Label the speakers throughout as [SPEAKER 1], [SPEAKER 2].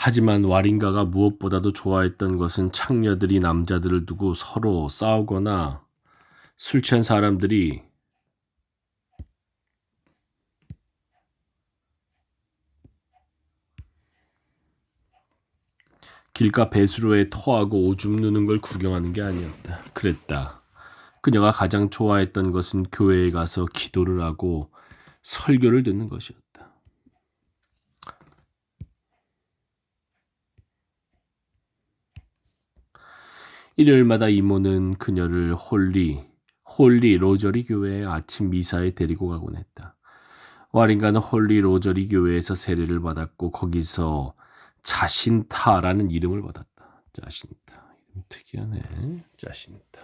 [SPEAKER 1] 하지만 와링가가 무엇보다도 좋아했던 것은 창녀들이 남자들을 두고 서로 싸우거나 술 취한 사람들이 길가 배수로에 토하고 오줌 누는 걸 구경하는 게 아니었다. 그랬다. 그녀가 가장 좋아했던 것은 교회에 가서 기도를 하고 설교를 듣는 것이었다. 일요일마다 이모는 그녀를 홀리 로저리 교회의 아침 미사에 데리고 가곤 했다. 와링가는 홀리 로저리 교회에서 세례를 받았고 거기서 자신타라는 이름을 받았다. 자신타. 이름 특이하네. 자신타.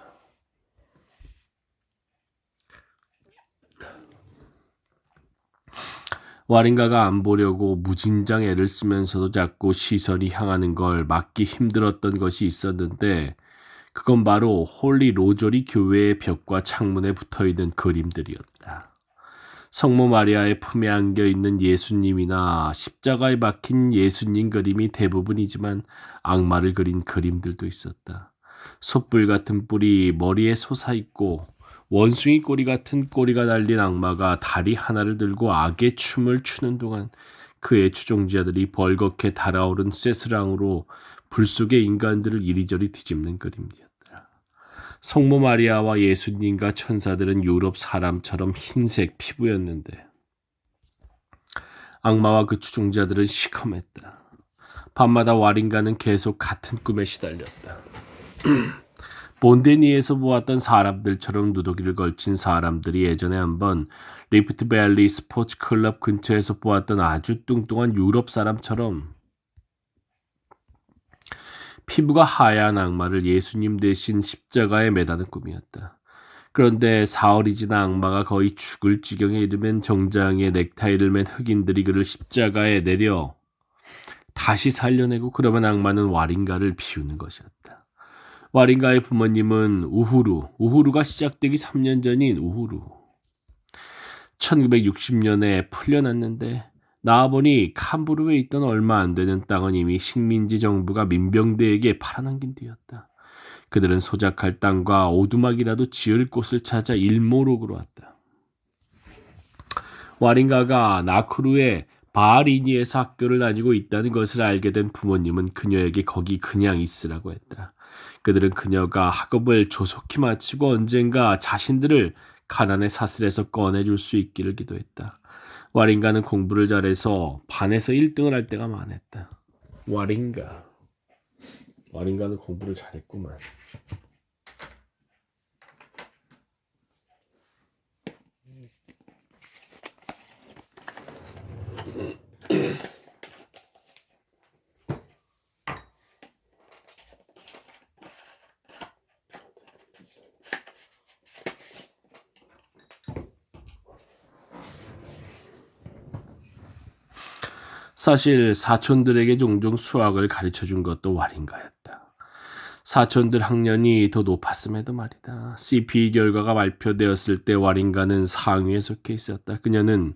[SPEAKER 1] 와링가가 안 보려고 무진장 애를 쓰면서도 자꾸 시선이 향하는 걸 막기 힘들었던 것이 있었는데 그건 바로 홀리 로저리 교회의 벽과 창문에 붙어있는 그림들이었다. 성모 마리아의 품에 안겨 있는 예수님이나 십자가에 박힌 예수님 그림이 대부분이지만 악마를 그린 그림들도 있었다. 숯불 같은 뿔이 머리에 솟아있고 원숭이 꼬리 같은 꼬리가 달린 악마가 다리 하나를 들고 악의 춤을 추는 동안 그의 추종자들이 벌겋게 달아오른 쇠스랑으로 불 속의 인간들을 이리저리 뒤집는 그림이었다. 성모 마리아와 예수님과 천사들은 유럽 사람처럼 흰색 피부였는데 악마와 그 추종자들은 시커맸다. 밤마다 와링가는 계속 같은 꿈에 시달렸다. 본데니에서 보았던 사람들처럼 누더기를 걸친 사람들이 예전에 한번 리프트 밸리 스포츠 클럽 근처에서 보았던 아주 뚱뚱한 유럽 사람처럼 피부가 하얀 악마를 예수님 대신 십자가에 매다는 꿈이었다. 그런데 사흘이 지나 악마가 거의 죽을 지경에 이르면 정장에 넥타이를 맨 흑인들이 그를 십자가에 내려 다시 살려내고 그러면 악마는 와링가를 비우는 것이었다. 와링가의 부모님은 우후루가 시작되기 3년 전인 우후루. 1960년에 풀려났는데 나아보니 캄부르에 있던 얼마 안 되는 땅은 이미 식민지 정부가 민병대에게 팔아넘긴 뒤였다. 그들은 소작할 땅과 오두막이라도 지을 곳을 찾아 일모록으로 왔다. 와링가가 나크루의 바하리니에서 학교를 다니고 있다는 것을 알게 된 부모님은 그녀에게 거기 그냥 있으라고 했다. 그들은 그녀가 학업을 조속히 마치고 언젠가 자신들을 가난의 사슬에서 꺼내줄 수 있기를 기도했다. 와링가는 공부를 잘해서 반에서 1등을 할 때가 많았다. 와링가는 공부를 잘했구만. 사실 사촌들에게 종종 수학을 가르쳐준 것도 와링가였다. 사촌들 학년이 더 높았음에도 말이다. CPE 결과가 발표되었을 때 와링가는 상위에 속해 있었다. 그녀는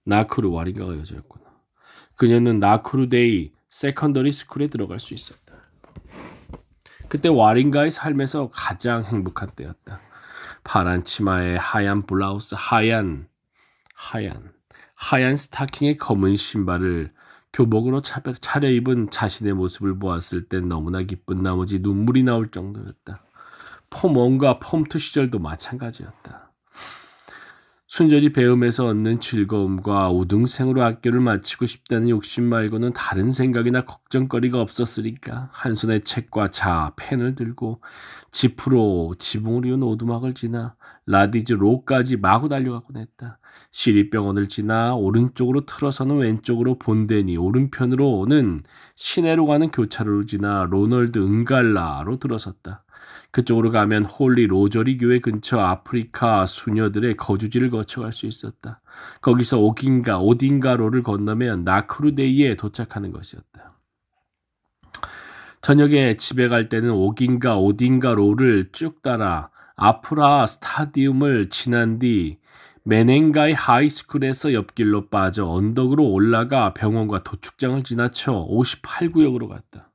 [SPEAKER 1] 와링가가 여자였구나. 그녀는 나크루데이 세컨더리 스쿨에 들어갈 수 있었다. 그때 와링가의 삶에서 가장 행복한 때였다. 파란 치마에 하얀 블라우스, 하얀 스타킹에 검은 신발을 교복으로 차려입은 자신의 모습을 보았을 땐 너무나 기쁜 나머지 눈물이 나올 정도였다. 폼1과 폼2 시절도 마찬가지였다. 순전히 배움에서 얻는 즐거움과 우등생으로 학교를 마치고 싶다는 욕심 말고는 다른 생각이나 걱정거리가 없었으니까 한 손에 책과 펜을 들고 지프로 지붕을 이은 오두막을 지나 라디즈 로까지 마구 달려가곤 했다. 시립병원을 지나 오른쪽으로 틀어서는 왼쪽으로 본데니, 오른편으로는 시내로 가는 교차로를 지나 로널드 은갈라로 들어섰다. 그쪽으로 가면 홀리 로저리 교회 근처 아프리카 수녀들의 거주지를 거쳐갈 수 있었다. 거기서 오딘가로를 건너면 나크루데이에 도착하는 것이었다. 저녁에 집에 갈 때는 오딘가로를 쭉 따라 아프라 스타디움을 지난 뒤 메넨가이 하이스쿨에서 옆길로 빠져 언덕으로 올라가 병원과 도축장을 지나쳐 58구역으로 갔다.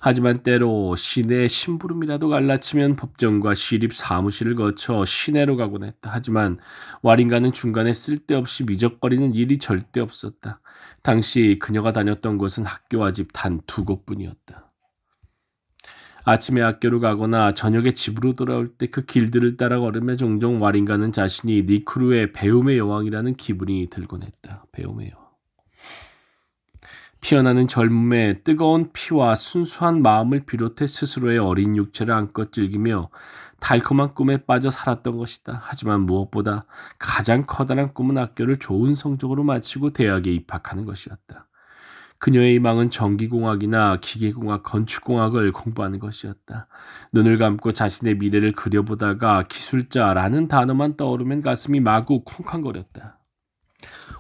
[SPEAKER 1] 하지만 때로 시내의 심부름이라도 갈라치면 법정과 시립 사무실을 거쳐 시내로 가곤 했다. 하지만 와링가는 중간에 쓸데없이 미적거리는 일이 절대 없었다. 당시 그녀가 다녔던 곳은 학교와 집 단 2곳뿐이었다. 아침에 학교로 가거나 저녁에 집으로 돌아올 때 그 길들을 따라 걸으며 종종 와링가는 자신이 니크루의 배움의 여왕이라는 기분이 들곤 했다. 배움의 여왕. 피어나는 젊음에 뜨거운 피와 순수한 마음을 비롯해 스스로의 어린 육체를 안고 즐기며 달콤한 꿈에 빠져 살았던 것이다. 하지만 무엇보다 가장 커다란 꿈은 학교를 좋은 성적으로 마치고 대학에 입학하는 것이었다. 그녀의 희망은 전기공학이나 기계공학, 건축공학을 공부하는 것이었다. 눈을 감고 자신의 미래를 그려보다가 기술자라는 단어만 떠오르면 가슴이 마구 쿵쾅거렸다.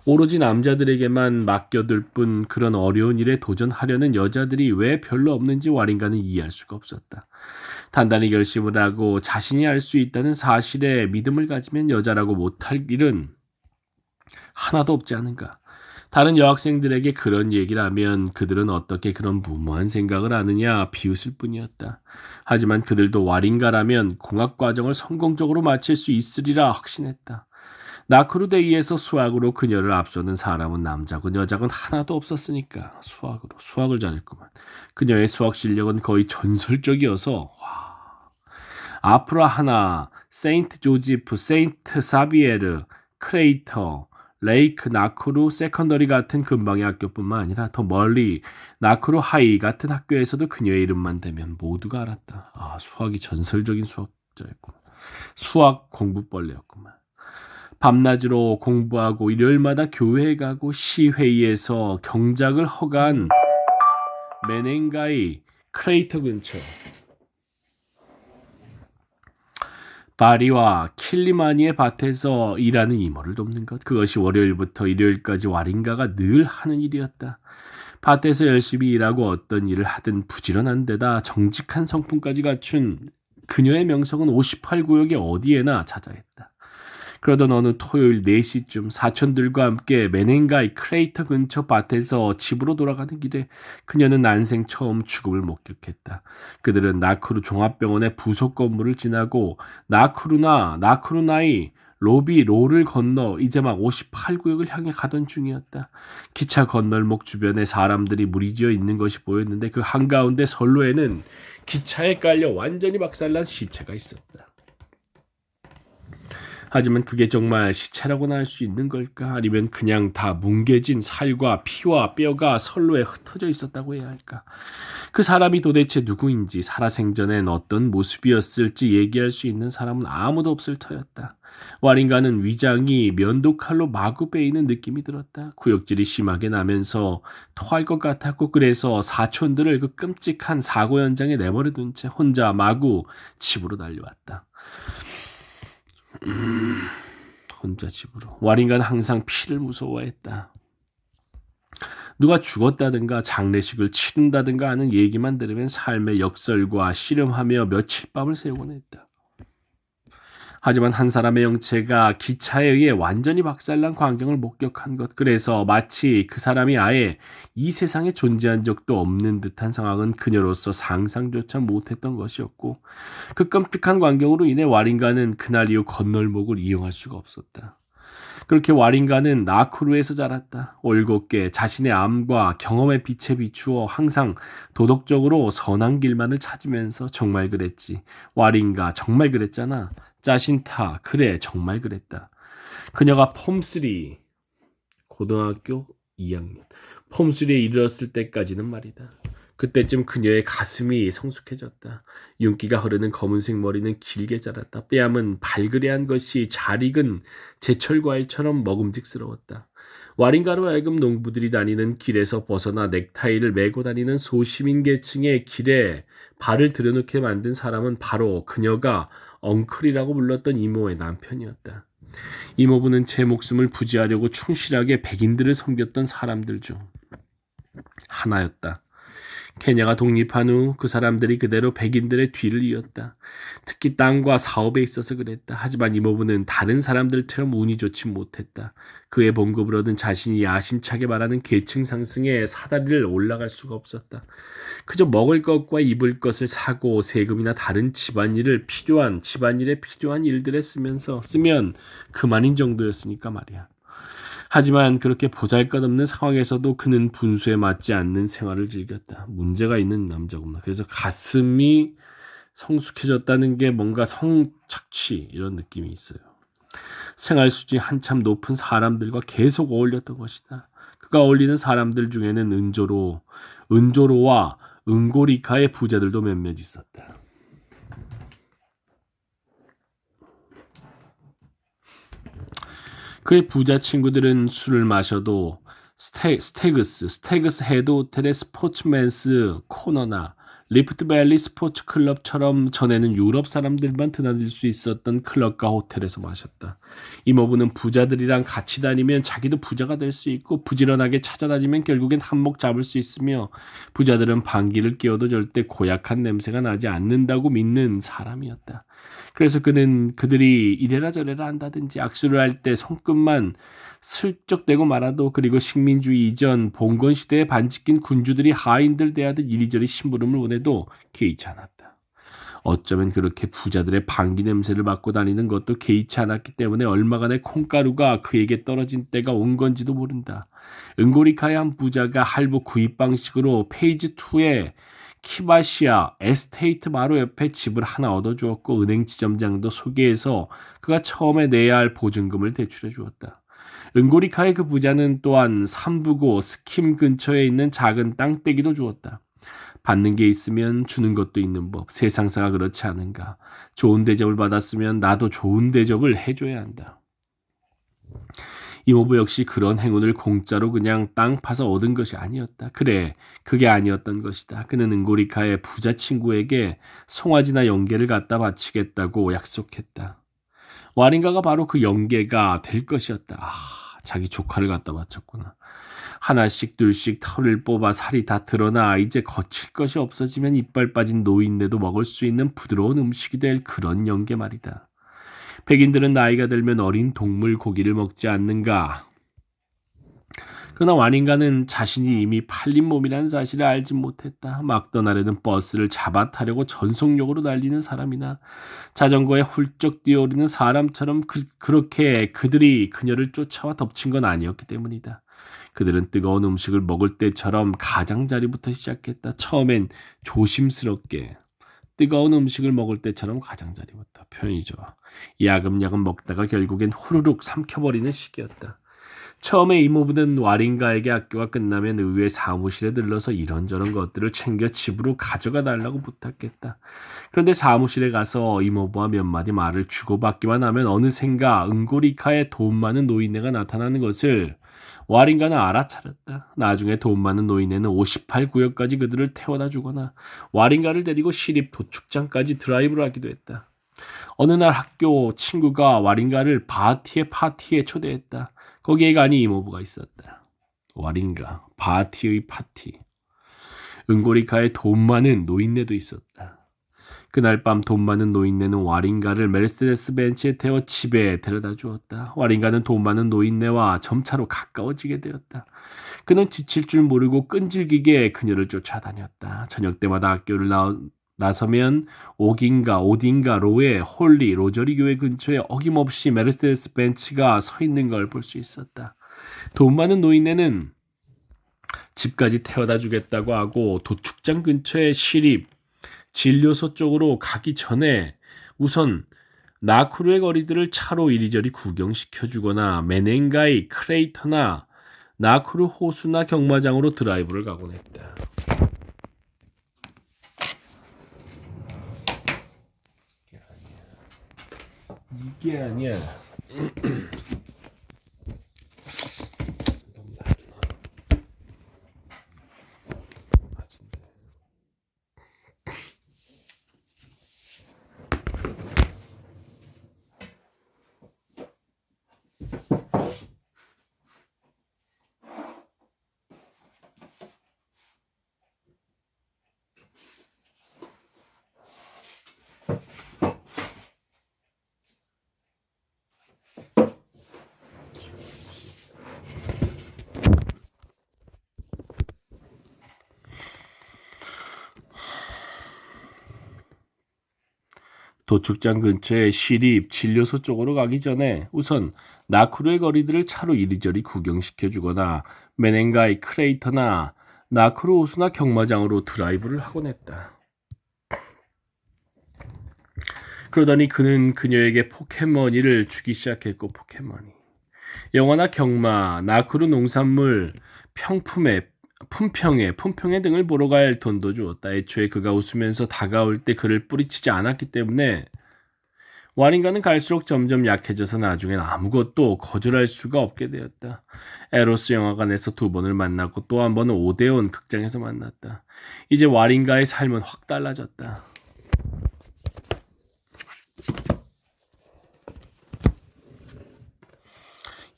[SPEAKER 1] 오로지 남자들에게만 맡겨둘 뿐 그런 어려운 일에 도전하려는 여자들이 왜 별로 없는지 와링가는 이해할 수가 없었다. 단단히 결심을 하고 자신이 할 수 있다는 사실에 믿음을 가지면 여자라고 못할 일은 하나도 없지 않은가. 다른 여학생들에게 그런 얘기를 하면 그들은 어떻게 그런 무모한 생각을 하느냐 비웃을 뿐이었다. 하지만 그들도 와링가라면 공학과정을 성공적으로 마칠 수 있으리라 확신했다. 나크루데이에서 수학으로 그녀를 앞서는 사람은 남자건 여자건 하나도 없었으니까 수학을 잘했구만. 그녀의 수학 실력은 거의 전설적이어서 아프라 하나, 세인트 조지프, 세인트 사비에르, 크레이터, 레이크, 나크루 세컨더리 같은 근방의 학교뿐만 아니라 더 멀리 나크루 하이 같은 학교에서도 그녀의 이름만 대면 모두가 알았다. 수학이 전설적인 수학자였구만. 수학 공부벌레였구만. 밤낮으로 공부하고 일요일마다 교회에 가고 시회의에서 경작을 허가한 메넨가이 크레이터 근처 바리와 킬리마니의 밭에서 일하는 이모를 돕는 것. 그것이 월요일부터 일요일까지 와링가가 늘 하는 일이었다. 밭에서 열심히 일하고 어떤 일을 하든 부지런한 데다 정직한 성품까지 갖춘 그녀의 명성은 58구역의 어디에나 자자했다. 그러던 어느 토요일 4시쯤 사촌들과 함께 메넨가이 크레이터 근처 밭에서 집으로 돌아가는 길에 그녀는 난생 처음 죽음을 목격했다. 그들은 나크루 종합병원의 부속 건물을 지나고 나크루나이 로를 건너 이제 막 58구역을 향해 가던 중이었다. 기차 건널목 주변에 사람들이 무리지어 있는 것이 보였는데 그 한가운데 선로에는 기차에 깔려 완전히 박살난 시체가 있었다. 하지만 그게 정말 시체라고나 할 수 있는 걸까? 아니면 그냥 다 뭉개진 살과 피와 뼈가 선로에 흩어져 있었다고 해야 할까? 그 사람이 도대체 누구인지 살아생전엔 어떤 모습이었을지 얘기할 수 있는 사람은 아무도 없을 터였다. 와링가는 위장이 면도칼로 마구 베이는 느낌이 들었다. 구역질이 심하게 나면서 토할 것 같았고 그래서 사촌들을 그 끔찍한 사고 현장에 내버려둔 채 혼자 마구 집으로 달려왔다. 혼자 집으로. 와링가는 항상 피를 무서워했다. 누가 죽었다든가 장례식을 치른다든가 하는 얘기만 들으면 삶의 역설과 씨름하며 며칠 밤을 새우곤 했다. 하지만 한 사람의 영체가 기차에 의해 완전히 박살난 광경을 목격한 것, 그래서 마치 그 사람이 아예 이 세상에 존재한 적도 없는 듯한 상황은 그녀로서 상상조차 못했던 것이었고 그 끔찍한 광경으로 인해 와링가는 그날 이후 건널목을 이용할 수가 없었다. 그렇게 와링가는 나크루에서 자랐다. 올곧게 자신의 암과 경험의 빛에 비추어 항상 도덕적으로 선한 길만을 찾으면서 정말 그랬지. 와링가 정말 그랬잖아. 짜신타 그래 정말 그랬다. 그녀가 폼3 고등학교 2학년 폼3에 이르렀을 때까지는 말이다. 그때쯤 그녀의 가슴이 성숙해졌다. 윤기가 흐르는 검은색 머리는 길게 자랐다. 뺨은 발그레한 것이 잘 익은 제철 과일처럼 먹음직스러웠다. 와링가로 하여금 농부들이 다니는 길에서 벗어나 넥타이를 메고 다니는 소시민 계층의 길에 발을 들여놓게 만든 사람은 바로 그녀가 엉클이라고 불렀던 이모의 남편이었다. 이모부는 제 목숨을 부지하려고 충실하게 백인들을 섬겼던 사람들 중 하나였다. 케냐가 독립한 후 그 사람들이 그대로 백인들의 뒤를 이었다. 특히 땅과 사업에 있어서 그랬다. 하지만 이모부는 다른 사람들처럼 운이 좋지 못했다. 그의 봉급을 얻은 자신이 야심차게 말하는 계층 상승에 사다리를 올라갈 수가 없었다. 그저 먹을 것과 입을 것을 사고 세금이나 다른 집안일에 필요한 일들에 쓰면 그만인 정도였으니까 말이야. 하지만 그렇게 보잘것없는 상황에서도 그는 분수에 맞지 않는 생활을 즐겼다. 문제가 있는 남자구나. 그래서 가슴이 성숙해졌다는 게 뭔가 성착취 이런 느낌이 있어요. 생활 수준이 한참 높은 사람들과 계속 어울렸던 것이다. 그가 어울리는 사람들 중에는 은조로와 은고리카의 부자들도 몇몇 있었다. 그의 부자 친구들은 술을 마셔도 스테그스 헤드 호텔의 스포츠맨스 코너나 리프트밸리 스포츠 클럽처럼 전에는 유럽 사람들만 드나들 수 있었던 클럽과 호텔에서 마셨다. 이모부는 부자들이랑 같이 다니면 자기도 부자가 될 수 있고 부지런하게 찾아다니면 결국엔 한몫 잡을 수 있으며 부자들은 방귀를 뀌어도 절대 고약한 냄새가 나지 않는다고 믿는 사람이었다. 그래서 그는 그들이 이래라 저래라 한다든지 악수를 할 때 손끝만 슬쩍 대고 말아도 그리고 식민주의 이전 봉건 시대에 반짓긴 군주들이 하인들 대하듯 이리저리 심부름을 원해도 개의치 않았다. 어쩌면 그렇게 부자들의 방귀 냄새를 맡고 다니는 것도 개의치 않았기 때문에 얼마간의 콩가루가 그에게 떨어진 때가 온 건지도 모른다. 은고리카의 한 부자가 할부 구입 방식으로 페이지 2에 키바시아 에스테이트 바로 옆에 집을 하나 얻어주었고 은행 지점장도 소개해서 그가 처음에 내야 할 보증금을 대출해 주었다. 은고리카의 그 부자는 또한 삼부고 스킴 근처에 있는 작은 땅떼기도 주었다. 받는 게 있으면 주는 것도 있는 법. 세상사가 그렇지 않은가. 좋은 대접을 받았으면 나도 좋은 대접을 해줘야 한다. 이모부 역시 그런 행운을 공짜로 그냥 땅 파서 얻은 것이 아니었다. 그래, 그게 아니었던 것이다. 그는 은고리카의 부자 친구에게 송아지나 영계를 갖다 바치겠다고 약속했다. 와린가가 바로 그 영계가 될 것이었다. 자기 조카를 갖다 바쳤구나. 하나씩 둘씩 털을 뽑아 살이 다 드러나 이제 거칠 것이 없어지면 이빨 빠진 노인네도 먹을 수 있는 부드러운 음식이 될 그런 영계 말이다. 백인들은 나이가 들면 어린 동물 고기를 먹지 않는가? 그러나 와닌가는 자신이 이미 팔린 몸이라는 사실을 알지 못했다. 막더날에는 버스를 잡아 타려고 전속력으로 달리는 사람이나 자전거에 훌쩍 뛰어오르는 사람처럼 그렇게 그들이 그녀를 쫓아와 덮친 건 아니었기 때문이다. 그들은 뜨거운 음식을 먹을 때처럼 가장자리부터 시작했다. 처음엔 조심스럽게 뜨거운 음식을 먹을 때처럼 가장자리부터 표현이 좋아. 야금야금 먹다가 결국엔 후루룩 삼켜버리는 시기였다. 처음에 이모부는 와린가에게 학교가 끝나면 의회 사무실에 들러서 이런저런 것들을 챙겨 집으로 가져가 달라고 부탁했다. 그런데 사무실에 가서 이모부와 몇 마디 말을 주고받기만 하면 어느샌가 은고리카의 돈 많은 노인네가 나타나는 것을 와린가는 알아차렸다. 나중에 돈 많은 노인네는 58구역까지 그들을 태워다 주거나 와린가를 데리고 시립 도축장까지 드라이브를 하기도 했다. 어느 날 학교 친구가 와린가를 파티에 초대했다. 거기에 가니 이모부가 있었다. 와린가, 바티의 파티. 은고리카에 돈 많은 노인네도 있었다. 그날 밤 돈 많은 노인네는 와린가를 메르세데스 벤츠에 태워 집에 데려다 주었다. 와린가는 돈 많은 노인네와 점차로 가까워지게 되었다. 그는 지칠 줄 모르고 끈질기게 그녀를 쫓아다녔다. 저녁 때마다 학교를 나서면 오딘가 로의 홀리 로저리 교회 근처에 어김없이 메르세데스 벤츠가 서 있는 걸 볼 수 있었다. 돈 많은 노인네는 집까지 태워다 주겠다고 하고 도축장 근처의 시립 진료소 쪽으로 가기 전에 우선 나쿠르의 거리들을 차로 이리저리 구경시켜 주거나 메넨가이 크레이터나 나쿠르 호수나 경마장으로 드라이브를 가곤 했다. 이게 아니야. 도축장 근처의 시립 진료소 쪽으로 가기 전에 우선 나크루의 거리들을 차로 이리저리 구경시켜주거나 메넨가이 크레이터나 나크루 호수나 경마장으로 드라이브를 하곤 했다. 그러더니 그는 그녀에게 포켓머니를 주기 시작했고, 포켓머니, 영화나 경마, 나크루 농산물, 품평회 등을 보러 갈 돈도 주었다. 애초에 그가 웃으면서 다가올 때 그를 뿌리치지 않았기 때문에 와린가는 갈수록 점점 약해져서 나중엔 아무것도 거절할 수가 없게 되었다. 에로스 영화관에서 2번을 만났고 또 한 번은 오데온 극장에서 만났다. 이제 와린가의 삶은 확 달라졌다.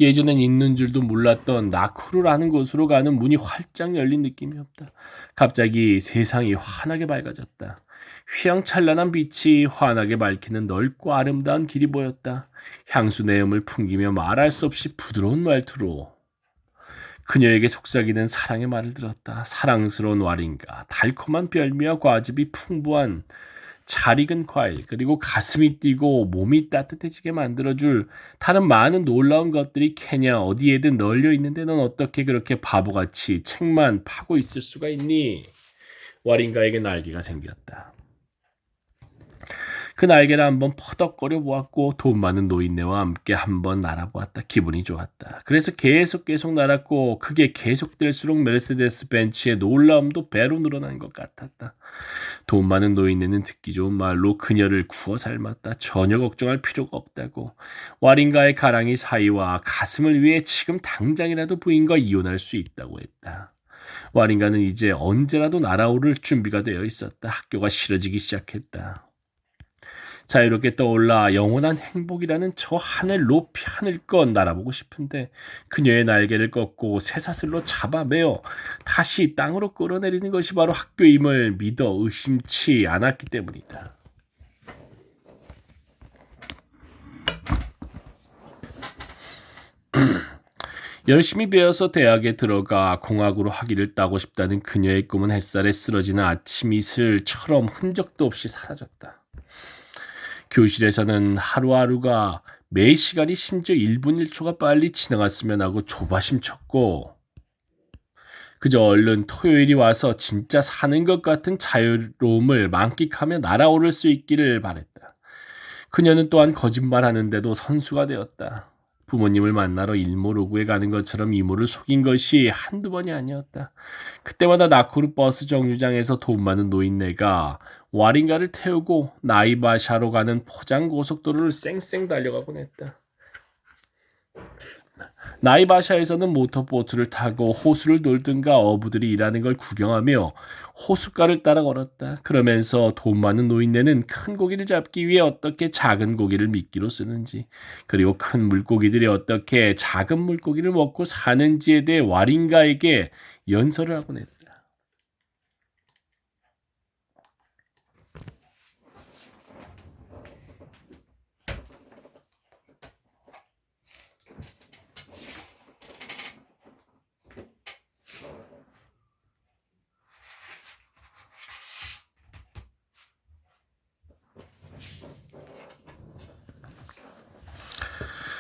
[SPEAKER 1] 예전엔 있는 줄도 몰랐던 나쿠루라는 곳으로 가는 문이 활짝 열린 느낌이었다. 갑자기 세상이 환하게 밝아졌다. 휘황찬란한 빛이 환하게 밝히는 넓고 아름다운 길이 보였다. 향수 내음을 풍기며 말할 수 없이 부드러운 말투로 그녀에게 속삭이는 사랑의 말을 들었다. 사랑스러운 와린가, 달콤한 별미와 과즙이 풍부한 잘 익은 과일, 그리고 가슴이 뛰고 몸이 따뜻해지게 만들어줄 다른 많은 놀라운 것들이 케냐 어디에든 널려 있는데 넌 어떻게 그렇게 바보같이 책만 파고 있을 수가 있니? 와린가에게 날개가 생겼다. 그 날개를 한번 퍼덕거려 보았고 돈 많은 노인네와 함께 한번 날아보았다. 기분이 좋았다. 그래서 계속 날았고 그게 계속될수록 메르세데스 벤츠의 놀라움도 배로 늘어난 것 같았다. 돈 많은 노인네는 듣기 좋은 말로 그녀를 구워 삶았다. 전혀 걱정할 필요가 없다고. 와린가의 가랑이 사이와 가슴을 위해 지금 당장이라도 부인과 이혼할 수 있다고 했다. 와린가는 이제 언제라도 날아오를 준비가 되어 있었다. 학교가 싫어지기 시작했다. 자유롭게 떠올라 영원한 행복이라는 저 하늘 높이 하늘껏 날아보고 싶은데 그녀의 날개를 꺾고 쇠사슬로 잡아매어 다시 땅으로 끌어내리는 것이 바로 학교임을 믿어 의심치 않았기 때문이다. 열심히 배워서 대학에 들어가 공학으로 학위를 따고 싶다는 그녀의 꿈은 햇살에 쓰러지는 아침 이슬처럼 흔적도 없이 사라졌다. 교실에서는 하루하루가 매 시간이 심지어 1분 1초가 빨리 지나갔으면 하고 조바심 쳤고 그저 얼른 토요일이 와서 진짜 사는 것 같은 자유로움을 만끽하며 날아오를 수 있기를 바랬다. 그녀는 또한 거짓말하는데도 선수가 되었다. 부모님을 만나러 일모로구에 가는 것처럼 이모를 속인 것이 한두 번이 아니었다. 그때마다 나쿠루 버스 정류장에서 돈 많은 노인네가 와린가를 태우고 나이바샤로 가는 포장 고속도로를 쌩쌩 달려가곤 했다. 나이바샤에서는 모터보트를 타고 호수를 돌든가 어부들이 일하는 걸 구경하며 호숫가를 따라 걸었다. 그러면서 돈 많은 노인네는 큰 고기를 잡기 위해 어떻게 작은 고기를 미끼로 쓰는지, 그리고 큰 물고기들이 어떻게 작은 물고기를 먹고 사는지에 대해 와린가에게 연설을 하곤 했다.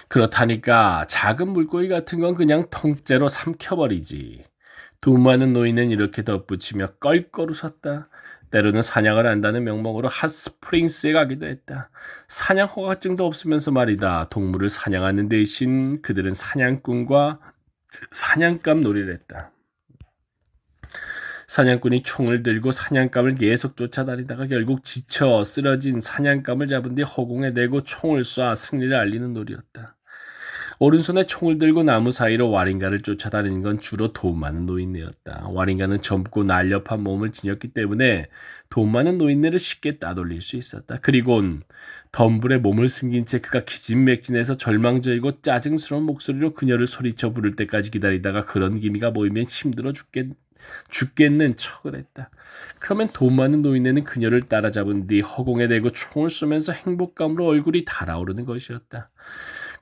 [SPEAKER 1] 그렇다니까 작은 물고기 같은 건 그냥 통째로 삼켜버리지. 돈 많은 노인은 이렇게 덧붙이며 껄껄 웃었다. 때로는 사냥을 한다는 명목으로 핫스프링스에 가기도 했다. 사냥 허가증도 없으면서 말이다. 동물을 사냥하는 대신 그들은 사냥꾼과 사냥감 놀이를 했다. 사냥꾼이 총을 들고 사냥감을 계속 쫓아다니다가 결국 지쳐 쓰러진 사냥감을 잡은 뒤 허공에 대고 총을 쏴 승리를 알리는 놀이였다. 오른손에 총을 들고 나무 사이로 와린가를 쫓아다니는 건 주로 돈 많은 노인네였다. 와린가는 젊고 날렵한 몸을 지녔기 때문에 돈 많은 노인네를 쉽게 따돌릴 수 있었다. 그리곤 덤불에 몸을 숨긴 채 그가 기진맥진해서 절망적이고 짜증스러운 목소리로 그녀를 소리쳐 부를 때까지 기다리다가 그런 기미가 보이면 힘들어 죽겠는 척을 했다. 그러면 돈 많은 노인네는 그녀를 따라잡은 뒤 허공에 대고 총을 쏘면서 행복감으로 얼굴이 달아오르는 것이었다.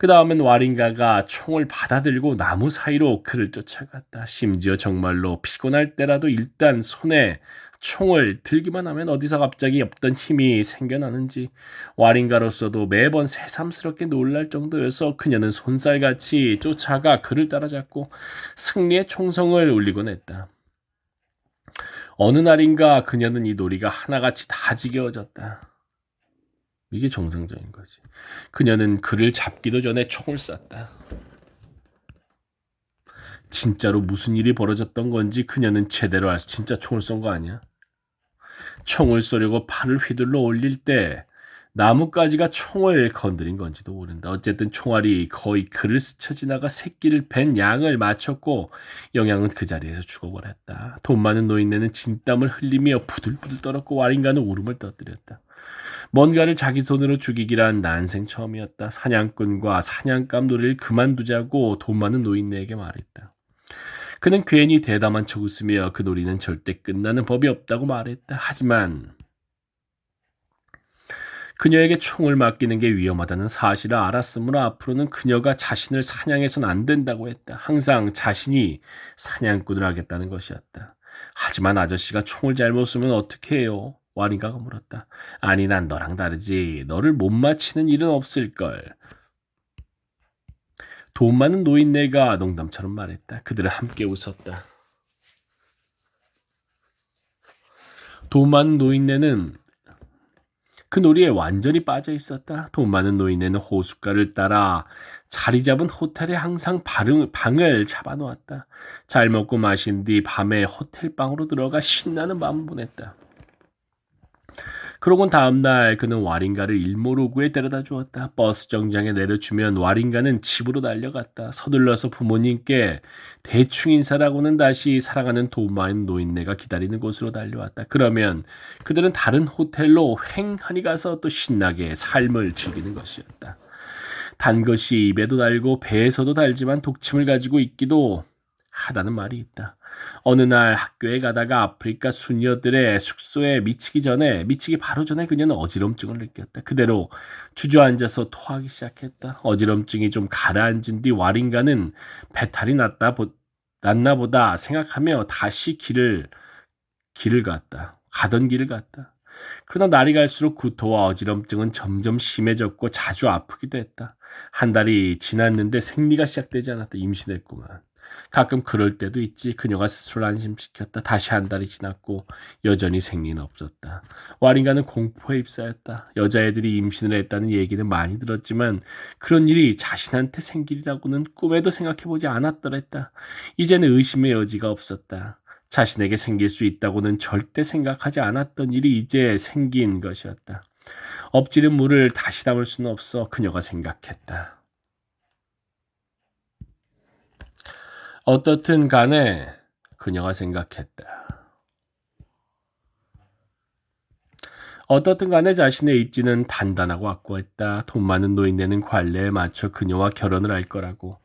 [SPEAKER 1] 그 다음엔 와린가가 총을 받아들고 나무 사이로 그를 쫓아갔다. 심지어 정말로 피곤할 때라도 일단 손에 총을 들기만 하면 어디서 갑자기 없던 힘이 생겨나는지 와린가로서도 매번 새삼스럽게 놀랄 정도여서 그녀는 손살같이 쫓아가 그를 따라잡고 승리의 총성을 울리곤 했다. 어느 날인가 그녀는 이 놀이가 하나같이 다 지겨워졌다. 이게 정상적인 거지. 그녀는 그를 잡기도 전에 총을 쐈다. 진짜로 무슨 일이 벌어졌던 건지 그녀는 제대로 알수 진짜 총을 쏜 거 아니야? 총을 쏘려고 팔을 휘둘러 올릴 때 나뭇가지가 총을 건드린 건지도 모른다. 어쨌든 총알이 거의 그를 스쳐 지나가 새끼를 벤 양을 맞췄고 영양은 그 자리에서 죽어버렸다. 돈 많은 노인네는 진땀을 흘리며 부들부들 떨었고 와린가는 울음을 터뜨렸다. 뭔가를 자기 손으로 죽이기란 난생 처음이었다. 사냥꾼과 사냥감 놀이를 그만두자고 돈 많은 노인네에게 말했다. 그는 괜히 대담한 척 웃으며 그 놀이는 절대 끝나는 법이 없다고 말했다. 하지만 그녀에게 총을 맡기는 게 위험하다는 사실을 알았으므로 앞으로는 그녀가 자신을 사냥해서는 안 된다고 했다. 항상 자신이 사냥꾼을 하겠다는 것이었다. 하지만 아저씨가 총을 잘못 쏘면 어떻게 해요? 와린가가 물었다. 아니 난 너랑 다르지. 너를 못 맞히는 일은 없을걸. 돈 많은 노인네가 농담처럼 말했다. 그들은 함께 웃었다. 돈 많은 노인네는 그 놀이에 완전히 빠져 있었다. 돈 많은 노인네는 호숫가를 따라 자리 잡은 호텔에 항상 방을 잡아놓았다. 잘 먹고 마신 뒤 밤에 호텔 방으로 들어가 신나는 밤을 보냈다. 그러곤 다음날 그는 와린가를 일모로구에 데려다 주었다. 버스 정장에 내려주면 와린가는 집으로 달려갔다. 서둘러서 부모님께 대충 인사라고는 다시 사랑하는 돈 많은 노인네가 기다리는 곳으로 달려왔다. 그러면 그들은 다른 호텔로 횡하니 가서 또 신나게 삶을 즐기는 것이었다. 단 것이 입에도 달고 배에서도 달지만 독침을 가지고 있기도 하다는 말이 있다. 어느 날 학교에 가다가 아프리카 수녀들의 숙소에 미치기 바로 전에 그녀는 어지럼증을 느꼈다. 그대로 주저앉아서 토하기 시작했다. 어지럼증이 좀 가라앉은 뒤 와린가는 배탈이 났나 보다 생각하며 다시 가던 길을 갔다. 그러나 날이 갈수록 구토와 어지럼증은 점점 심해졌고 자주 아프기도 했다. 한 달이 지났는데 생리가 시작되지 않았다. 임신했구만. 가끔 그럴 때도 있지. 그녀가 스스로를 안심시켰다. 다시 한 달이 지났고 여전히 생리는 없었다. 와린가는 공포에 휩싸였다. 여자애들이 임신을 했다는 얘기는 많이 들었지만 그런 일이 자신한테 생길이라고는 꿈에도 생각해보지 않았더랬다. 이제는 의심의 여지가 없었다. 자신에게 생길 수 있다고는 절대 생각하지 않았던 일이 이제 생긴 것이었다. 엎지른 물을 다시 담을 수는 없어 그녀가 생각했다. 어떻든 간에 그녀가 생각했다. 어떻든 간에 자신의 입지는 단단하고 확고했다. 돈 많은 노인네는 관례에 맞춰 그녀와 결혼을 할 거라고.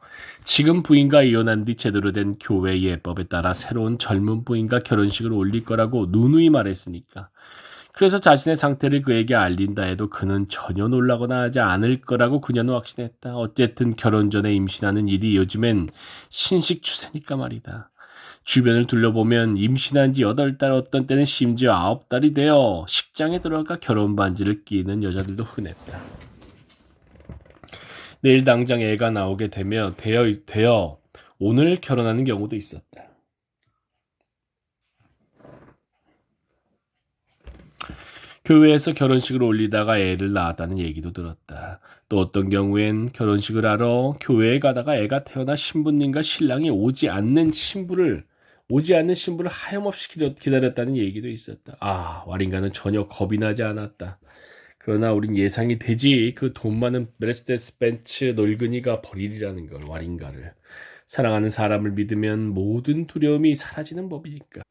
[SPEAKER 1] 지금 부인과 이혼한 뒤 제대로 된 교회 예법에 따라 새로운 젊은 부인과 결혼식을 올릴 거라고 누누이 말했으니까. 그래서 자신의 상태를 그에게 알린다 해도 그는 전혀 놀라거나 하지 않을 거라고 그녀는 확신했다. 어쨌든 결혼 전에 임신하는 일이 요즘엔 신식 추세니까 말이다. 주변을 둘러보면 임신한 지 8달, 어떤 때는 심지어 9달이 되어 식장에 들어가 결혼 반지를 끼는 여자들도 흔했다. 내일 당장 애가 나오게 되어 오늘 결혼하는 경우도 있었다. 교회에서 결혼식을 올리다가 애를 낳았다는 얘기도 들었다. 또 어떤 경우엔 결혼식을 하러 교회에 가다가 애가 태어나 신부님과 신랑이 오지 않는 신부를 하염없이 기다렸다는 얘기도 있었다. 와린가는 전혀 겁이 나지 않았다. 그러나 우린 예상이 되지. 그 돈 많은 메르세데스 벤츠 늙은이가 버리리라는 걸, 와린가를. 사랑하는 사람을 믿으면 모든 두려움이 사라지는 법이니까.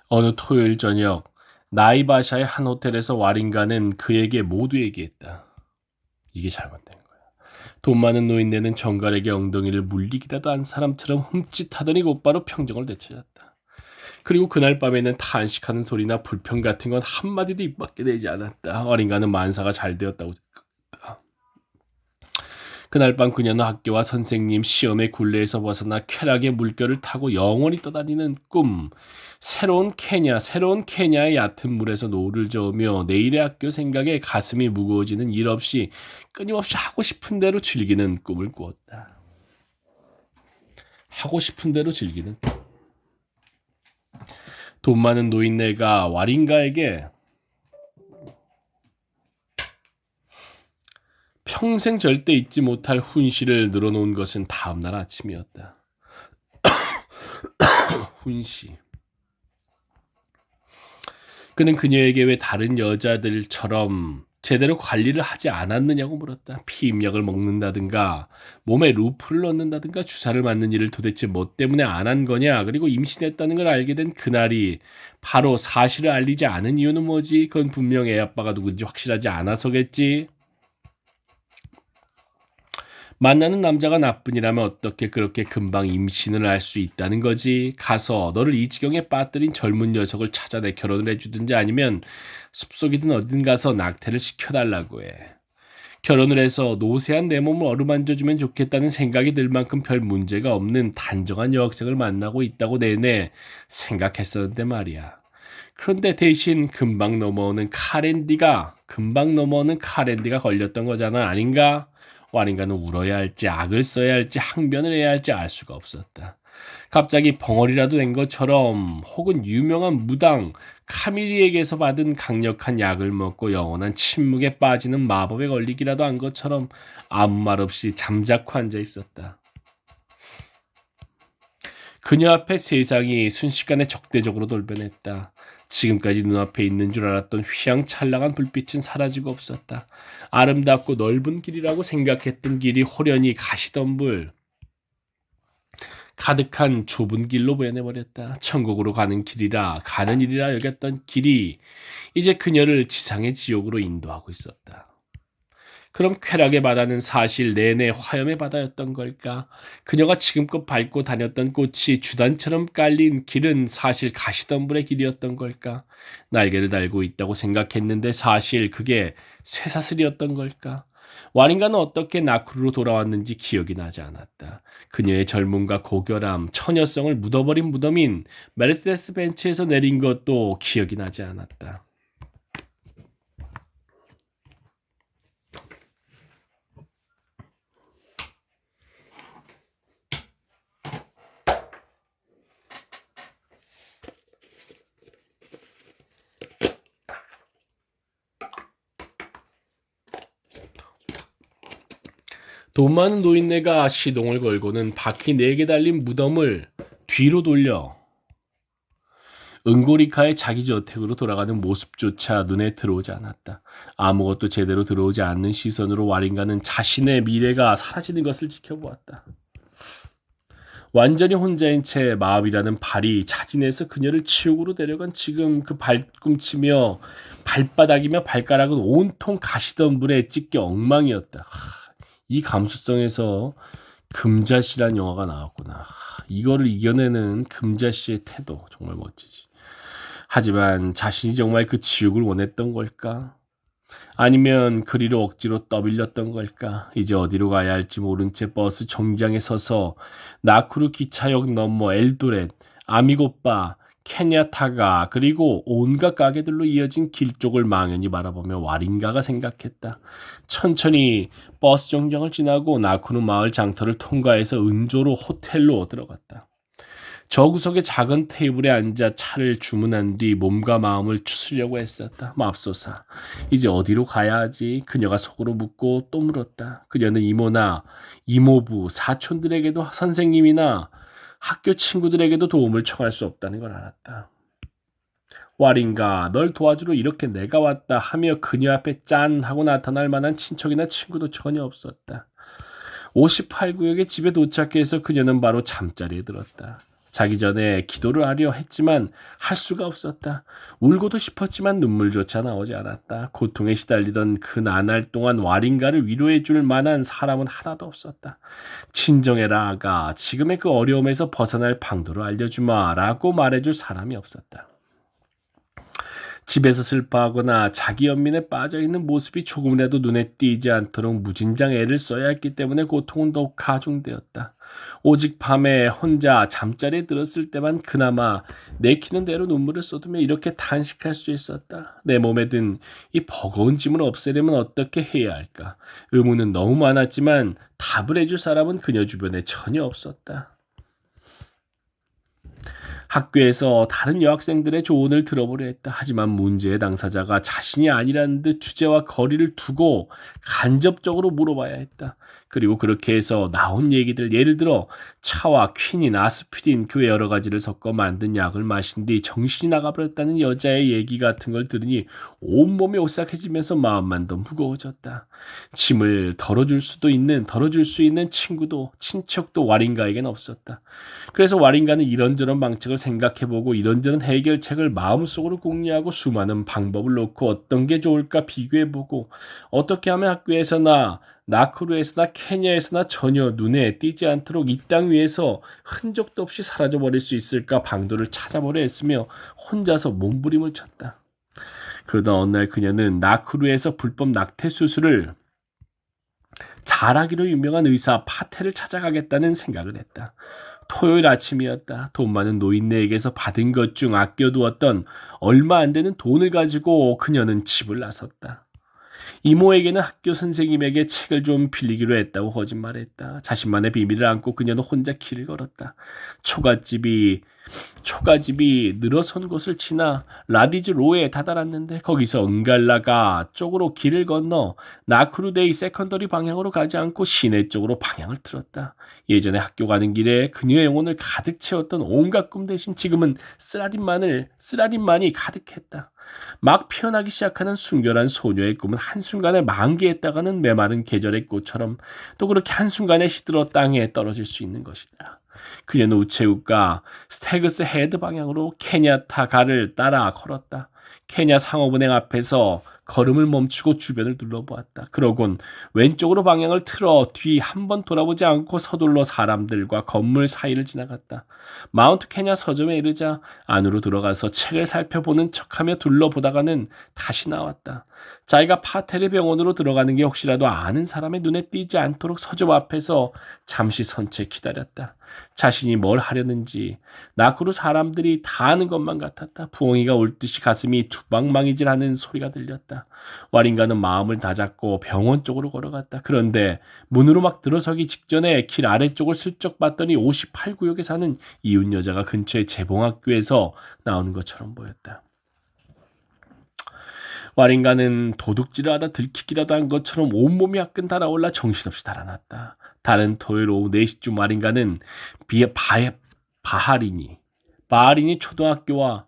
[SPEAKER 1] 어느 토요일 저녁 나이바샤의 한 호텔에서 와린가는 그에게 모두 얘기했다. 이게 잘못된 거야. 돈 많은 노인네는 정갈에게 엉덩이를 물리기라도 한 사람처럼 흠칫하더니 곧바로 평정을 되찾았다. 그리고 그날 밤에는 탄식하는 소리나 불평 같은 건 한마디도 입 밖에 내지 않았다. 와린가는 만사가 잘 되었다고 생각했다. 그날 밤 그녀는 학교와 선생님, 시험의 굴레에서 벗어나 쾌락의 물결을 타고 영원히 떠다니는 꿈, 새로운 케냐의 얕은 물에서 노를 저으며 내일의 학교 생각에 가슴이 무거워지는 일 없이 끊임없이 하고 싶은 대로 즐기는 꿈을 꾸었다. 하고 싶은 대로 즐기는 꿈. 돈 많은 노인네가 와린가에게 평생 절대 잊지 못할 훈시를 늘어놓은 것은 다음날 아침이었다. 훈시. 그는 그녀에게 왜 다른 여자들처럼 제대로 관리를 하지 않았느냐고 물었다. 피임약을 먹는다든가 몸에 루프를 넣는다든가 주사를 맞는 일을 도대체 뭐 때문에 안 한 거냐. 그리고 임신했다는 걸 알게 된 그날이 바로 사실을 알리지 않은 이유는 뭐지? 그건 분명 애 아빠가 누군지 확실하지 않아서겠지. 만나는 남자가 나뿐이라면 어떻게 그렇게 금방 임신을 할 수 있다는 거지? 가서 너를 이 지경에 빠뜨린 젊은 녀석을 찾아내 결혼을 해주든지 아니면 숲속이든 어딘 가서 낙태를 시켜달라고 해. 결혼을 해서 노쇠한 내 몸을 어루만져주면 좋겠다는 생각이 들 만큼 별 문제가 없는 단정한 여학생을 만나고 있다고 내내 생각했었는데 말이야. 그런데 대신 금방 넘어오는 카렌디가 걸렸던 거잖아. 아닌가? 와린가는 울어야 할지 악을 써야 할지 항변을 해야 할지 알 수가 없었다. 갑자기 벙어리라도 된 것처럼 혹은 유명한 무당 카밀리에게서 받은 강력한 약을 먹고 영원한 침묵에 빠지는 마법에 걸리기라도 한 것처럼 아무 말 없이 잠자코 앉아 있었다. 그녀 앞에 세상이 순식간에 적대적으로 돌변했다. 지금까지 눈앞에 있는 줄 알았던 휘황찬란한 불빛은 사라지고 없었다. 아름답고 넓은 길이라고 생각했던 길이 호련히 가시덤불 가득한 좁은 길로 변해버렸다. 천국으로 가는 길이라 가는 일이라 여겼던 길이 이제 그녀를 지상의 지옥으로 인도하고 있었다. 그럼 쾌락의 바다는 사실 내내 화염의 바다였던 걸까? 그녀가 지금껏 밟고 다녔던 꽃이 주단처럼 깔린 길은 사실 가시덤불의 길이었던 걸까? 날개를 달고 있다고 생각했는데 사실 그게 쇠사슬이었던 걸까? 와린가는 어떻게 나쿠루로 돌아왔는지 기억이 나지 않았다. 그녀의 젊음과 고결함, 처녀성을 묻어버린 무덤인 메르세데스 벤츠에서 내린 것도 기억이 나지 않았다. 돈 많은 노인네가 시동을 걸고는 바퀴 4개 달린 무덤을 뒤로 돌려 은고리카의 자기 저택으로 돌아가는 모습조차 눈에 들어오지 않았다. 아무것도 제대로 들어오지 않는 시선으로 와린가는 자신의 미래가 사라지는 것을 지켜보았다. 완전히 혼자인 채 마음이라는 발이 자진해서 그녀를 지옥으로 데려간 지금 그 발꿈치며 발바닥이며 발가락은 온통 가시덤불에 찢겨 엉망이었다. 이 감수성에서 금자씨란 영화가 나왔구나. 이거를 이겨내는 금자씨의 태도 정말 멋지지. 하지만 자신이 정말 그 지옥을 원했던 걸까? 아니면 그리로 억지로 떠밀렸던 걸까? 이제 어디로 가야 할지 모른 채 버스 정류장에 서서 나쿠루 기차역 넘어 엘도렛, 아미고바, 케냐타가 그리고 온갖 가게들로 이어진 길 쪽을 망연히 바라보며 와린가가 생각했다. 천천히 버스 정류장을 지나고 나쿠루 마을 장터를 통과해서 은조로 호텔로 들어갔다. 저 구석의 작은 테이블에 앉아 차를 주문한 뒤 몸과 마음을 추스려고 했었다. 맙소사. 이제 어디로 가야 하지? 그녀가 속으로 묻고 또 물었다. 그녀는 이모나 이모부, 사촌들에게도 선생님이나 학교 친구들에게도 도움을 청할 수 없다는 걸 알았다. 와린가, 널 도와주러 이렇게 내가 왔다 하며 그녀 앞에 짠 하고 나타날 만한 친척이나 친구도 전혀 없었다. 58구역의 집에 도착해서 그녀는 바로 잠자리에 들었다. 자기 전에 기도를 하려 했지만 할 수가 없었다. 울고도 싶었지만 눈물조차 나오지 않았다. 고통에 시달리던 그 나날 동안 와린가를 위로해 줄 만한 사람은 하나도 없었다. 진정해라 아가. 지금의 그 어려움에서 벗어날 방도를 알려주마 라고 말해줄 사람이 없었다. 집에서 슬퍼하거나 자기 연민에 빠져있는 모습이 조금이라도 눈에 띄지 않도록 무진장 애를 써야 했기 때문에 고통은 더욱 가중되었다. 오직 밤에 혼자 잠자리에 들었을 때만 그나마 내키는 대로 눈물을 쏟으며 이렇게 탄식할 수 있었다. 내 몸에 든 이 버거운 짐을 없애려면 어떻게 해야 할까? 의문은 너무 많았지만 답을 해줄 사람은 그녀 주변에 전혀 없었다. 학교에서 다른 여학생들의 조언을 들어보려 했다. 하지만 문제의 당사자가 자신이 아니라는 듯 주제와 거리를 두고 간접적으로 물어봐야 했다. 그리고 그렇게 해서 나온 얘기들, 예를 들어 차와 퀴닌, 아스피린 그 여러 가지를 섞어 만든 약을 마신 뒤 정신이 나가버렸다는 여자의 얘기 같은 걸 들으니 온몸이 오싹해지면서 마음만 더 무거워졌다. 짐을 덜어줄 수 있는 친구도 친척도 와린가에겐 없었다. 그래서 와린가는 이런저런 방책을 생각해보고 이런저런 해결책을 마음속으로 궁리하고 수많은 방법을 놓고 어떤 게 좋을까 비교해보고 어떻게 하면 학교에서나 나크루에서나 케냐에서나 전혀 눈에 띄지 않도록 이 땅 위에서 흔적도 없이 사라져버릴 수 있을까 방도를 찾아보려 했으며 혼자서 몸부림을 쳤다. 그러다 어느 날 그녀는 나크루에서 불법 낙태 수술을 잘하기로 유명한 의사 파테를 찾아가겠다는 생각을 했다. 토요일 아침이었다. 돈 많은 노인네에게서 받은 것 중 아껴두었던 얼마 안 되는 돈을 가지고 그녀는 집을 나섰다. 이모에게는 학교 선생님에게 책을 좀 빌리기로 했다고 거짓말했다. 자신만의 비밀을 안고 그녀는 혼자 길을 걸었다. 초가집이 초가집이 늘어선 곳을 지나 라디즈 로에 다다랐는데 거기서 은갈라가 쪽으로 길을 건너 나크루데이 세컨더리 방향으로 가지 않고 시내 쪽으로 방향을 틀었다. 예전에 학교 가는 길에 그녀의 영혼을 가득 채웠던 온갖 꿈 대신 지금은 쓰라린만이 가득했다. 막 피어나기 시작하는 순결한 소녀의 꿈은 한순간에 만개했다가는 메마른 계절의 꽃처럼 또 그렇게 한순간에 시들어 땅에 떨어질 수 있는 것이다. 그녀는 우체국과 스태그스 헤드 방향으로 케냐타가를 따라 걸었다. 케냐 상업은행 앞에서 걸음을 멈추고 주변을 둘러보았다. 그러곤 왼쪽으로 방향을 틀어 뒤 한 번 돌아보지 않고 서둘러 사람들과 건물 사이를 지나갔다. 마운트 케냐 서점에 이르자 안으로 들어가서 책을 살펴보는 척하며 둘러보다가는 다시 나왔다. 자기가 파테르 병원으로 들어가는 게 혹시라도 아는 사람의 눈에 띄지 않도록 서점 앞에서 잠시 선 채 기다렸다. 자신이 뭘 하려는지 나크루 사람들이 다 아는 것만 같았다. 부엉이가 올 듯이 가슴이 두방망이질하는 소리가 들렸다. 와린가는 마음을 다잡고 병원 쪽으로 걸어갔다. 그런데 문으로 막 들어서기 직전에 길 아래쪽을 슬쩍 봤더니 58구역에 사는 이웃 여자가 근처의 재봉학교에서 나오는 것처럼 보였다. 와린가는 도둑질을 하다 들키기라도 한 것처럼 온몸이 화끈 달아올라 정신없이 달아났다. 다른 토요일 오후 4시쯤 와린가는 바하리니 초등학교와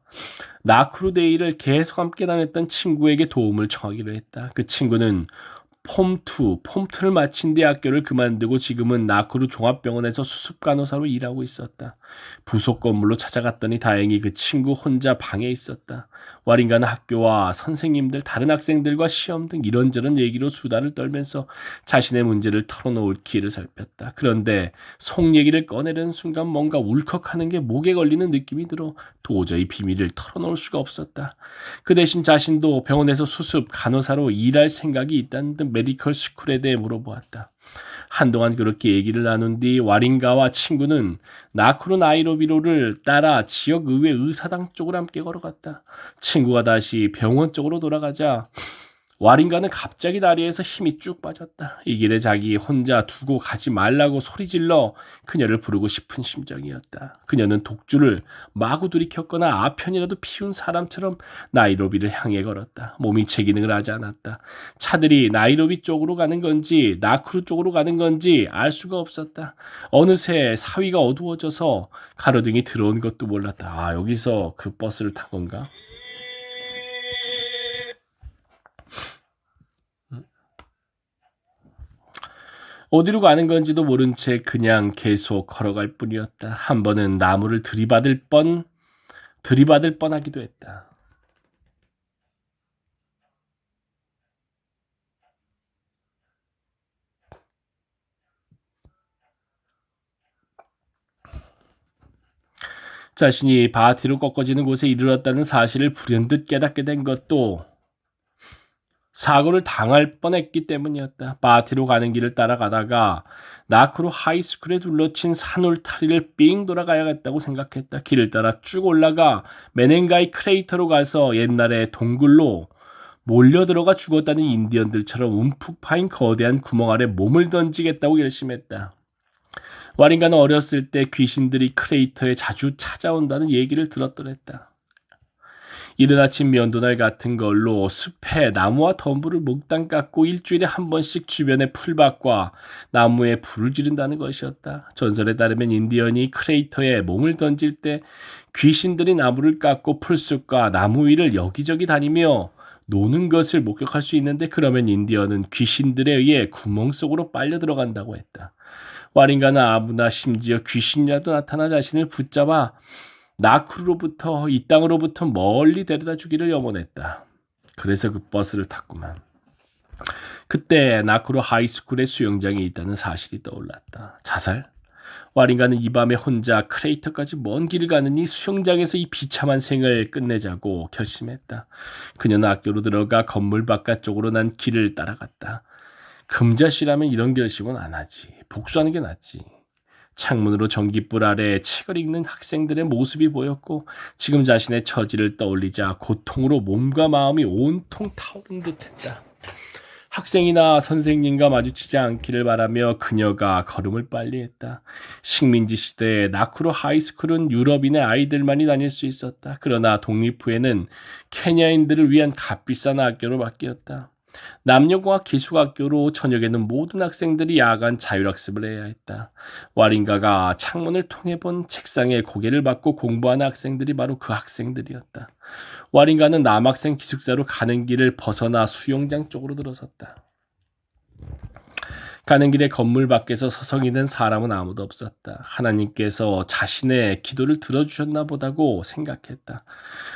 [SPEAKER 1] 나크루데이를 계속 함께 다녔던 친구에게 도움을 청하기로 했다. 그 친구는 폼2를 마친 뒤 학교를 그만두고 지금은 나크루 종합병원에서 수습간호사로 일하고 있었다. 부속 건물로 찾아갔더니 다행히 그 친구 혼자 방에 있었다. 와린가는 학교와 선생님들, 다른 학생들과 시험 등 이런저런 얘기로 수다를 떨면서 자신의 문제를 털어놓을 기회를 살폈다. 그런데 속 얘기를 꺼내려는 순간 뭔가 울컥하는 게 목에 걸리는 느낌이 들어 도저히 비밀을 털어놓을 수가 없었다. 그 대신 자신도 병원에서 수습 간호사로 일할 생각이 있다는 듯 메디컬 스쿨에 대해 물어보았다. 한동안 그렇게 얘기를 나눈 뒤 와린가와 친구는 나크루 나이로비로를 따라 지역의회 의사당 쪽으로 함께 걸어갔다. 친구가 다시 병원 쪽으로 돌아가자 와린가는 갑자기 다리에서 힘이 쭉 빠졌다. 이 길에 자기 혼자 두고 가지 말라고 소리질러 그녀를 부르고 싶은 심정이었다. 그녀는 독주를 마구 들이켰거나 아편이라도 피운 사람처럼 나이로비를 향해 걸었다. 몸이 제 기능을 하지 않았다. 차들이 나이로비 쪽으로 가는 건지 나크루 쪽으로 가는 건지 알 수가 없었다. 어느새 사위가 어두워져서 가로등이 들어온 것도 몰랐다. 아, 여기서 그 버스를 탄 건가? 어디로 가는 건지도 모른 채 그냥 계속 걸어갈 뿐이었다. 한 번은 나무를 들이받을 뻔하기도 했다. 자신이 바티로 꺾어지는 곳에 이르렀다는 사실을 불현듯 깨닫게 된 것도 사고를 당할 뻔했기 때문이었다. 바티로 가는 길을 따라가다가 나크루 하이스쿨에 둘러친 산울타리를 삥 돌아가야겠다고 생각했다. 길을 따라 쭉 올라가 메넨가이 크레이터로 가서 옛날에 동굴로 몰려들어가 죽었다는 인디언들처럼 움푹 파인 거대한 구멍 아래 몸을 던지겠다고 결심했다. 와린가는 어렸을 때 귀신들이 크레이터에 자주 찾아온다는 얘기를 들었더랬다. 이른 아침 면도날 같은 걸로 숲에 나무와 덤불을 몽땅 깎고 일주일에 한 번씩 주변의 풀밭과 나무에 불을 지른다는 것이었다. 전설에 따르면 인디언이 크레이터에 몸을 던질 때 귀신들이 나무를 깎고 풀숲과 나무 위를 여기저기 다니며 노는 것을 목격할 수 있는데, 그러면 인디언은 귀신들에 의해 구멍 속으로 빨려 들어간다고 했다. 와린가는 아무나 심지어 귀신이라도 나타나 자신을 붙잡아 나크루로부터, 이 땅으로부터 멀리 데려다 주기를 염원했다. 그래서 그 버스를 탔구만. 그때 나크루 하이스쿨에 수영장이 있다는 사실이 떠올랐다. 자살? 와린가는 이 밤에 혼자 크레이터까지 먼 길을 가느니 수영장에서 이 비참한 생을 끝내자고 결심했다. 그녀는 학교로 들어가 건물 바깥쪽으로 난 길을 따라갔다. 금자씨라면 이런 결심은 안 하지. 복수하는 게 낫지. 창문으로 전깃불 아래 책을 읽는 학생들의 모습이 보였고, 지금 자신의 처지를 떠올리자 고통으로 몸과 마음이 온통 타오른 듯했다. 학생이나 선생님과 마주치지 않기를 바라며 그녀가 걸음을 빨리 했다. 식민지 시대에 나크루 하이스쿨은 유럽인의 아이들만이 다닐 수 있었다. 그러나 독립 후에는 케냐인들을 위한 값비싼 학교로 바뀌었다. 남녀공학 기숙학교로 저녁에는 모든 학생들이 야간 자율학습을 해야 했다. 와린가가 창문을 통해 본 책상에 고개를 받고 공부하는 학생들이 바로 그 학생들이었다. 와린가는 남학생 기숙사로 가는 길을 벗어나 수영장 쪽으로 들어섰다. 가는 길에 건물 밖에서 서성이는 사람은 아무도 없었다. 하나님께서 자신의 기도를 들어주셨나 보다고 생각했다.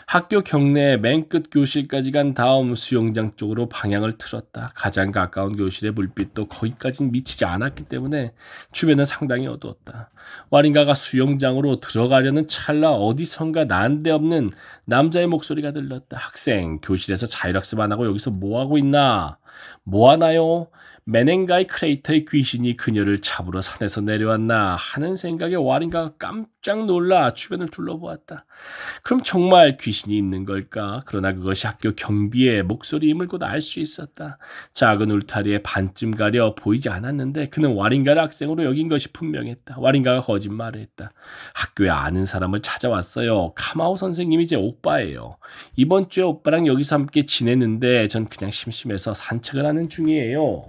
[SPEAKER 1] 학교 경내 맨 끝 교실까지 간 다음 수영장 쪽으로 방향을 틀었다. 가장 가까운 교실의 불빛도 거기까지는 미치지 않았기 때문에 주변은 상당히 어두웠다. 와린가가 수영장으로 들어가려는 찰나 어디선가 난데없는 남자의 목소리가 들렸다. 학생, 교실에서 자율학습 안 하고 여기서 뭐하고 있나? 뭐하나요? 메넨가이 크레이터의 귀신이 그녀를 잡으러 산에서 내려왔나 하는 생각에 와린가가 깜짝 놀라 주변을 둘러보았다. 그럼 정말 귀신이 있는 걸까? 그러나 그것이 학교 경비의 목소리임을 곧 알 수 있었다. 작은 울타리에 반쯤 가려 보이지 않았는데 그는 와린가를 학생으로 여긴 것이 분명했다. 와린가가 거짓말을 했다. 학교에 아는 사람을 찾아왔어요. 카마오 선생님이 제 오빠예요. 이번 주에 오빠랑 여기서 함께 지내는데 전 그냥 심심해서 산책을 하는 중이에요.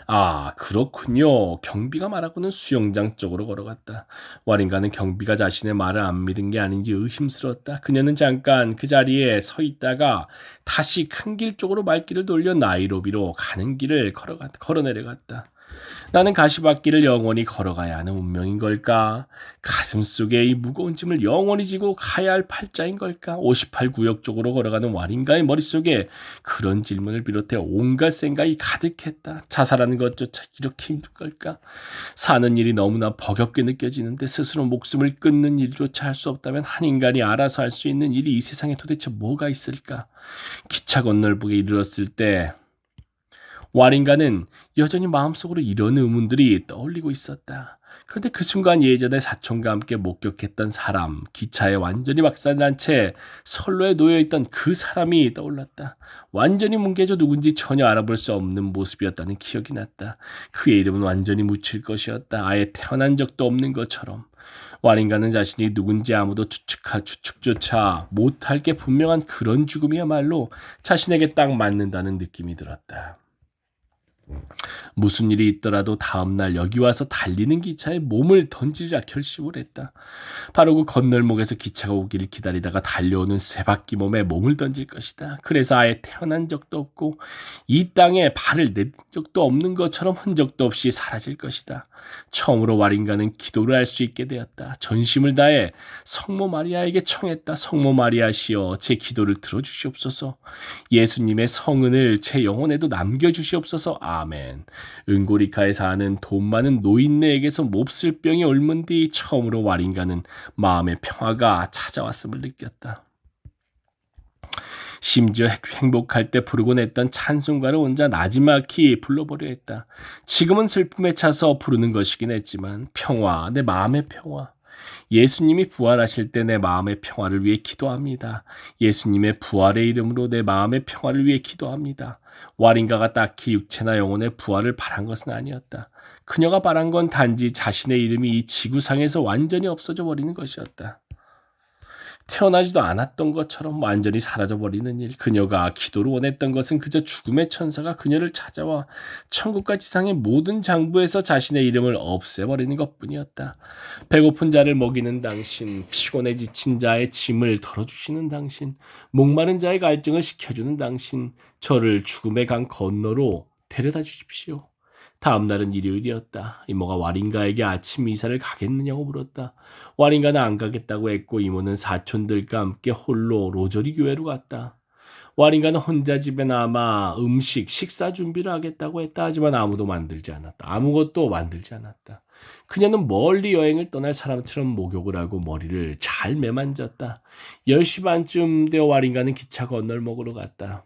[SPEAKER 1] 아, 그렇군요. 경비가 말하고는 수영장 쪽으로 걸어갔다. 와린가는 경비가 자신의 말을 안 믿은 게 아닌지 의심스러웠다. 그녀는 잠깐 그 자리에 서 있다가 다시 큰 길 쪽으로 발길을 돌려 나이로비로 가는 길을 걸어 내려갔다. 나는 가시밭길을 영원히 걸어가야 하는 운명인 걸까? 가슴속에 이 무거운 짐을 영원히 지고 가야 할 팔자인 걸까? 58구역 쪽으로 걸어가는 와린가의 머릿속에 그런 질문을 비롯해 온갖 생각이 가득했다. 자살하는 것조차 이렇게 힘들 걸까? 사는 일이 너무나 버겁게 느껴지는데 스스로 목숨을 끊는 일조차 할 수 없다면 한 인간이 알아서 할 수 있는 일이 이 세상에 도대체 뭐가 있을까? 기차 건널목에 이르렀을 때 와린가는 여전히 마음속으로 이런 의문들이 떠올리고 있었다. 그런데 그 순간 예전에 사촌과 함께 목격했던 사람, 기차에 완전히 박살난 채 선로에 놓여있던 그 사람이 떠올랐다. 완전히 뭉개져 누군지 전혀 알아볼 수 없는 모습이었다는 기억이 났다. 그의 이름은 완전히 묻힐 것이었다. 아예 태어난 적도 없는 것처럼. 와린가는 자신이 누군지 아무도 추측조차 못할 게 분명한 그런 죽음이야말로 자신에게 딱 맞는다는 느낌이 들었다. 무슨 일이 있더라도 다음날 여기 와서 달리는 기차에 몸을 던지자 결심을 했다. 바로 그 건널목에서 기차가 오기를 기다리다가 달려오는 쇠바퀴 몸에 몸을 던질 것이다. 그래서 아예 태어난 적도 없고 이 땅에 발을 내딘 적도 없는 것처럼 흔적도 없이 사라질 것이다. 처음으로 와린가는 기도를 할 수 있게 되었다. 전심을 다해 성모 마리아에게 청했다. 성모 마리아시여, 제 기도를 들어주시옵소서. 예수님의 성은을 제 영혼에도 남겨주시옵소서. 아멘. 은고리카에 사는 돈 많은 노인네에게서 몹쓸 병이 옮은 뒤 처음으로 와린가는 마음의 평화가 찾아왔음을 느꼈다. 심지어 행복할 때 부르곤 했던 찬송가를 혼자 나지막히 불러보려 했다. 지금은 슬픔에 차서 부르는 것이긴 했지만 평화, 내 마음의 평화. 예수님이 부활하실 때 내 마음의 평화를 위해 기도합니다. 예수님의 부활의 이름으로 내 마음의 평화를 위해 기도합니다. 와린가가 딱히 육체나 영혼의 부활을 바란 것은 아니었다. 그녀가 바란 건 단지 자신의 이름이 이 지구상에서 완전히 없어져 버리는 것이었다. 태어나지도 않았던 것처럼 완전히 사라져버리는 일. 그녀가 기도로 원했던 것은 그저 죽음의 천사가 그녀를 찾아와 천국과 지상의 모든 장부에서 자신의 이름을 없애버리는 것뿐이었다. 배고픈 자를 먹이는 당신, 피곤해 지친 자의 짐을 덜어주시는 당신, 목마른 자의 갈증을 식혀주는 당신, 저를 죽음의 강 건너로 데려다 주십시오. 다음 날은 일요일이었다. 이모가 와린가에게 아침 이사를 가겠느냐고 물었다. 와린가는 안 가겠다고 했고 이모는 사촌들과 함께 홀로 로저리 교회로 갔다. 와린가는 혼자 집에 남아 식사 준비를 하겠다고 했다. 하지만 아무것도 만들지 않았다. 그녀는 멀리 여행을 떠날 사람처럼 목욕을 하고 머리를 잘 매만졌다. 10시 반쯤 되어 와린가는 기차 건널목으로 갔다.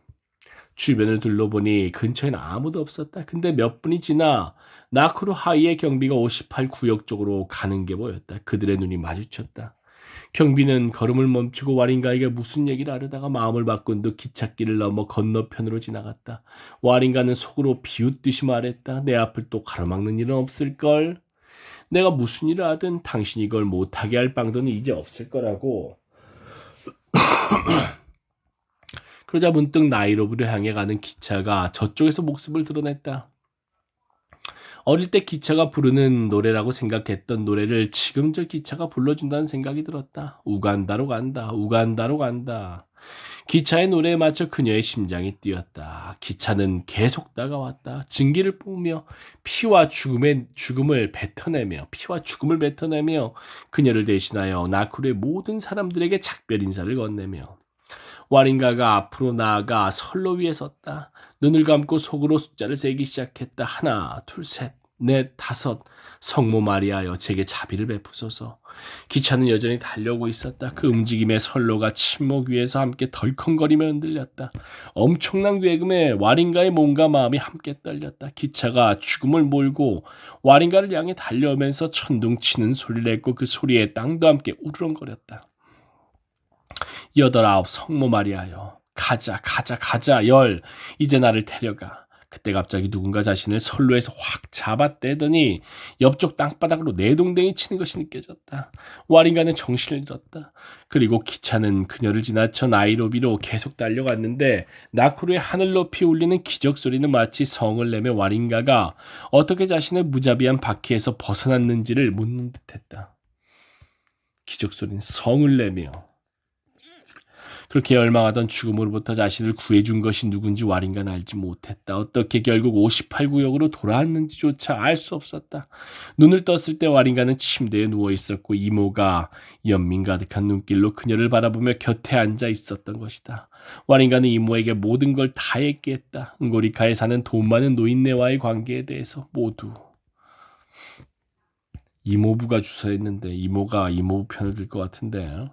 [SPEAKER 1] 주변을 둘러보니 근처에는 아무도 없었다. 근데 몇 분이 지나 나쿠루 하이의 경비가 58 구역 쪽으로 가는 게 보였다. 그들의 눈이 마주쳤다. 경비는 걸음을 멈추고 와린가에게 무슨 얘기를 하려다가 마음을 바꾼 듯 기찻길을 넘어 건너편으로 지나갔다. 와린가는 속으로 비웃듯이 말했다. 내 앞을 또 가로막는 일은 없을걸. 내가 무슨 일을 하든 당신이 이걸 못하게 할 방도는 이제 없을 거라고. 그러자 문득 나이로비를 향해 가는 기차가 저쪽에서 목숨을 드러냈다. 어릴 때 기차가 부르는 노래라고 생각했던 노래를 지금 저 기차가 불러준다는 생각이 들었다. 우간다로 간다. 우간다로 간다. 기차의 노래에 맞춰 그녀의 심장이 뛰었다. 기차는 계속 다가왔다. 증기를 뿜으며 피와 죽음을 뱉어내며 그녀를 대신하여 나쿠르의 모든 사람들에게 작별 인사를 건네며 와린가가 앞으로 나아가 선로 위에 섰다. 눈을 감고 속으로 숫자를 세기 시작했다. 하나, 둘, 셋, 넷, 다섯. 성모 마리아여 제게 자비를 베푸소서. 기차는 여전히 달려오고 있었다. 그 움직임에 선로가 침목 위에서 함께 덜컹거리며 흔들렸다. 엄청난 괴금에 와린가의 몸과 마음이 함께 떨렸다. 기차가 죽음을 몰고 와린가를 향해 달려오면서 천둥치는 소리를 했고 그 소리에 땅도 함께 우르렁거렸다. 8, 9 성모 마리아여 가자 10 이제 나를 데려가. 그때 갑자기 누군가 자신을 선로에서 확 잡아떼더니 옆쪽 땅바닥으로 내동댕이 치는 것이 느껴졌다. 와린가는 정신을 잃었다. 그리고 기차는 그녀를 지나쳐 나이로비로 계속 달려갔는데 나쿠르의 하늘 높이 울리는 기적 소리는 마치 성을 내며 와린가가 어떻게 자신의 무자비한 바퀴에서 벗어났는지를 묻는 듯했다. 기적 소리는 성을 내며 그렇게 열망하던 죽음으로부터 자신을 구해준 것이 누군지 와린가는 알지 못했다. 어떻게 결국 58구역으로 돌아왔는지조차 알 수 없었다. 눈을 떴을 때 와린가는 침대에 누워있었고 이모가 연민 가득한 눈길로 그녀를 바라보며 곁에 앉아 있었던 것이다. 와린가는 이모에게 모든 걸 다 얘기했다. 은고리카에 사는 돈 많은 노인네와의 관계에 대해서 모두. 이모부가 주서했는데 이모가 이모부 편을 들 것 같은데